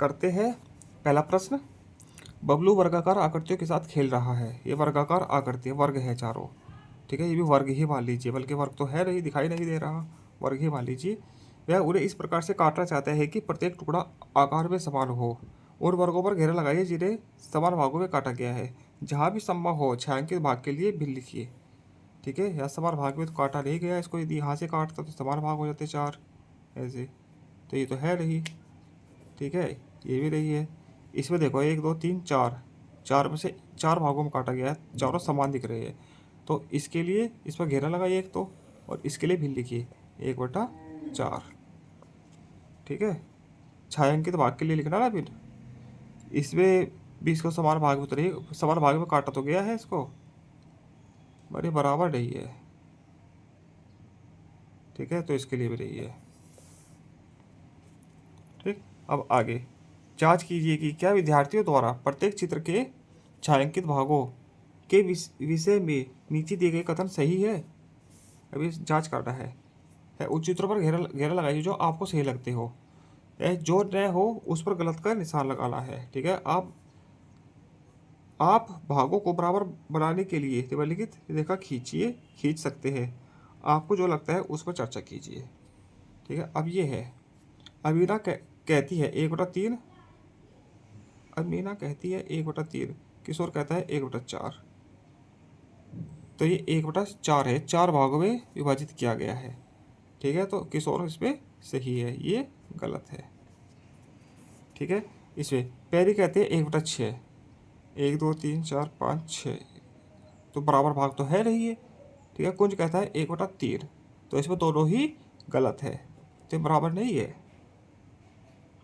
करते हैं पहला प्रश्न। बबलू वर्गाकार आकृतियों के साथ खेल रहा है। ये वर्गाकार आकृति वर्ग है चारों, ठीक है, ये भी वर्ग ही मान लीजिए, बल्कि वर्ग तो है नहीं, दिखाई नहीं दे रहा, वर्ग ही मान लीजिए। वह उन्हें इस प्रकार से काटना चाहता है कि प्रत्येक टुकड़ा आकार में समान हो। उन वर्गों पर घेरा लगाइए जिन्हें समान भागों में काटा गया है। जहाँ भी संभव हो छायांकित भाग के लिए भी लिखिए। ठीक है, यहाँ समान भाग में तो काटा नहीं गया, इसको यदि यहाँ से काटता तो समान भाग हो जाते चार, ऐसे, तो ये तो है नहीं। ठीक है, ये भी नहीं है। इसमें देखो 1 2 3 4, चार में से 4 भागों में काटा गया है, चारों समान दिख रहे हैं। तो इसके लिए इस पर घेरा लगाइए एक तो, और इसके लिए भी लिखिए 1/4। ठीक है, छायांकित भाग के लिए लिखना ना फिर, इसमें भी इसको समान भाग में तो नहीं, समान भाग में काटा तो गया है इसको, बड़े बराबर नहीं है। ठीक है, तो इसके लिए भी नहीं है। ठीक, अब आगे जांच कीजिए कि क्या विद्यार्थियों द्वारा प्रत्येक चित्र के छायांकित भागों के विषय में नीचे दिए गए कथन सही है। अभी जांच करना है उन चित्रों पर घेरा घेरा लगाइए जो आपको सही लगते हो, जो न हो उस पर गलत का निशान लगाना है। ठीक है, आप भागों को बराबर बनाने के लिए निम्नलिखित रेखा खींच सकते हैं। आपको जो लगता है उस पर चर्चा कीजिए। ठीक है, अब ये है, अमीना कहती है 1/3, अमीना कहती है 1/3, किशोर कहता है 1/4। तो ये 1/4 है, 4 भागों में विभाजित किया गया है। ठीक है, तो किशोर इसमें सही है, ये गलत है। ठीक है, इसमें पैरी कहते हैं 1/6, 1 2 3 4 5 6, तो बराबर भाग तो है नहीं है। ठीक है, कुंज कहता है 1/3, तो इसमें दोनों ही गलत है, तो बराबर नहीं है।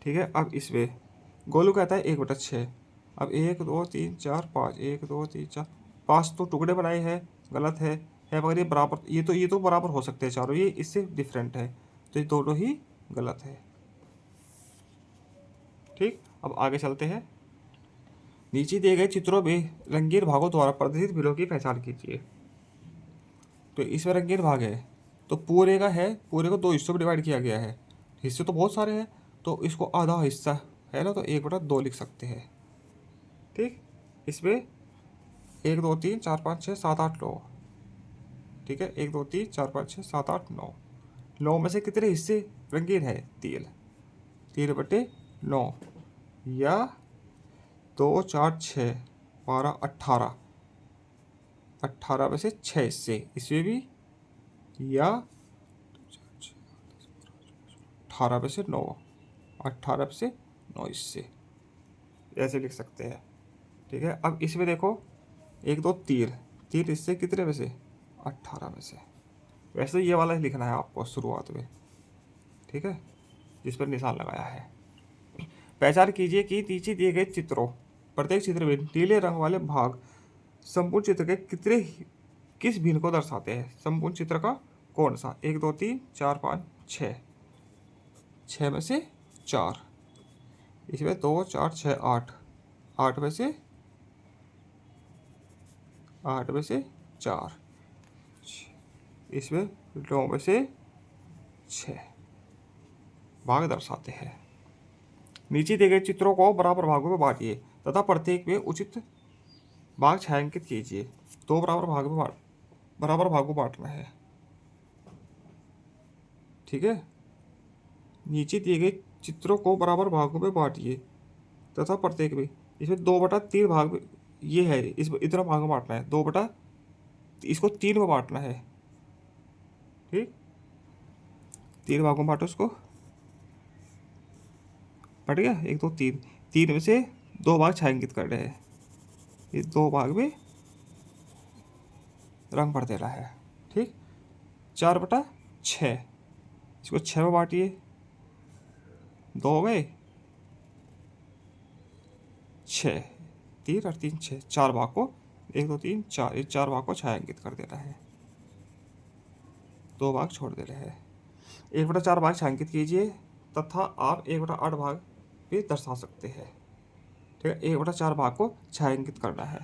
ठीक है, अब इसमें गोलू कहता है 1/6, अब 1 2 3 4 5, 1 2 3 4 5 तो टुकड़े बनाए हैं, गलत है मगर ये बराबर, ये तो बराबर हो सकते हैं चारों, ये इससे डिफरेंट है, तो ये दोनों ही गलत है। ठीक, अब आगे चलते हैं। नीचे दिए गए चित्रों में रंगीन भागों द्वारा प्रदर्शित बिलों की पहचान कीजिए। तो इसमें रंगीन भाग है, तो पूरे का है, पूरे को 2 हिस्सों में डिवाइड किया गया है, हिस्से तो बहुत सारे हैं, तो इसको आधा हिस्सा है ना, तो 1/2 लिख सकते हैं। ठीक, इसमें 1 2 3 4 5 6 7 8 9। ठीक है, 1 2 3 4 5 6 7 8 9, 9 में से कितने हिस्से रंगीन है? 3, 3/9, या 2 4 6 12 18, 18 में से 6 हिस्से इसमें भी, या 18 में से 9, 18 में से 9 हिस्से, ऐसे लिख सकते हैं। ठीक है, अब इसमें देखो 1 2 3, 3 हिस्से कितने में से? 18 में से। वैसे ये वाला ही लिखना है आपको शुरुआत में। ठीक है, जिस पर निशान लगाया है। पहचान कीजिए कि नीचे दिए गए चित्रों, प्रत्येक चित्र में नीले रंग वाले भाग संपूर्ण चित्र के किस भिन्न को दर्शाते हैं? संपूर्ण चित्र का कौन सा? 1 2 3 4 5 6, 6 में से 4, इसमें 2 4 6 8, 8 में से 4, इसमें 9 में से 6 भाग दर्शाते हैं। नीचे दिए गए चित्रों को बराबर भागों में बांटिए तथा प्रत्येक में उचित भाग छायांकित कीजिए। 2 बराबर भागों बांटना है। ठीक है, नीचे दिए गए चित्रों को बराबर भागों में बांटिए तथा प्रत्येक में, इसमें 2/3 भाग में, ये है, इस इतना भाग में बांटना है, 2 इसको 3 में बांटना है। ठीक, 3 भागों में बांटो इसको, बढ़ गया, 1 2 3, 3 में से 2 भाग छायांकित कर रहे हैं, इस 2 भाग में रंग भर देना है। ठीक, 4/6, इसको 6 में बांटिए, 2 हो गए, 6, 3 और 3 6, 4 भाग को, 1 2 3 4, इस 4 भाग को छायांकित कर देना है, 2 भाग छोड़ देना है। 1/4 भाग छायांकित कीजिए तथा आप 1/8 भाग भी दर्शा सकते हैं। ठीक है, 1/4 भाग को छायांकित करना है,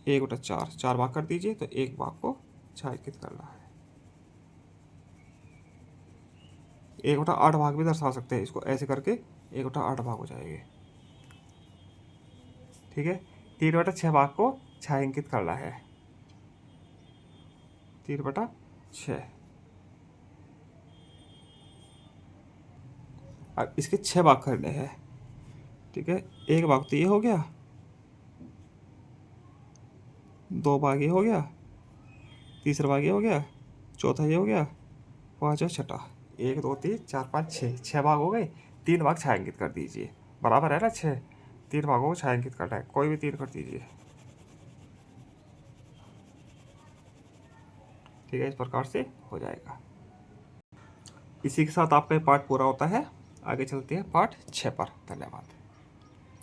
1/4, 4 भाग कर दीजिए, तो 1 भाग को छायांकित करना है। 1 बटा 8 भाग भी दर्शा सकते हैं, इसको ऐसे करके 1 बटा 8 भाग हो जाएंगे। ठीक है, 3 बटा 6 भाग को छायांकित करना है, 3 बटा 6। अब इसके 6 भाग करने हैं। ठीक है, 1 भाग तो ये हो गया, 2 भाग ये हो गया, तीसरा भाग ये हो गया, चौथा ये हो गया, पाँचवा छठा, 1 2 3 4 5 6, 6 भाग हो गए। 3 भाग छायांकित कर दीजिए, बराबर है ना 6, 3 भागों को छायांकित करना है, कोई भी 3 कर दीजिए। ठीक है, इस प्रकार से हो जाएगा। इसी के साथ आपका ये पाठ पूरा होता है। आगे चलते हैं पाठ 6 पर। धन्यवाद।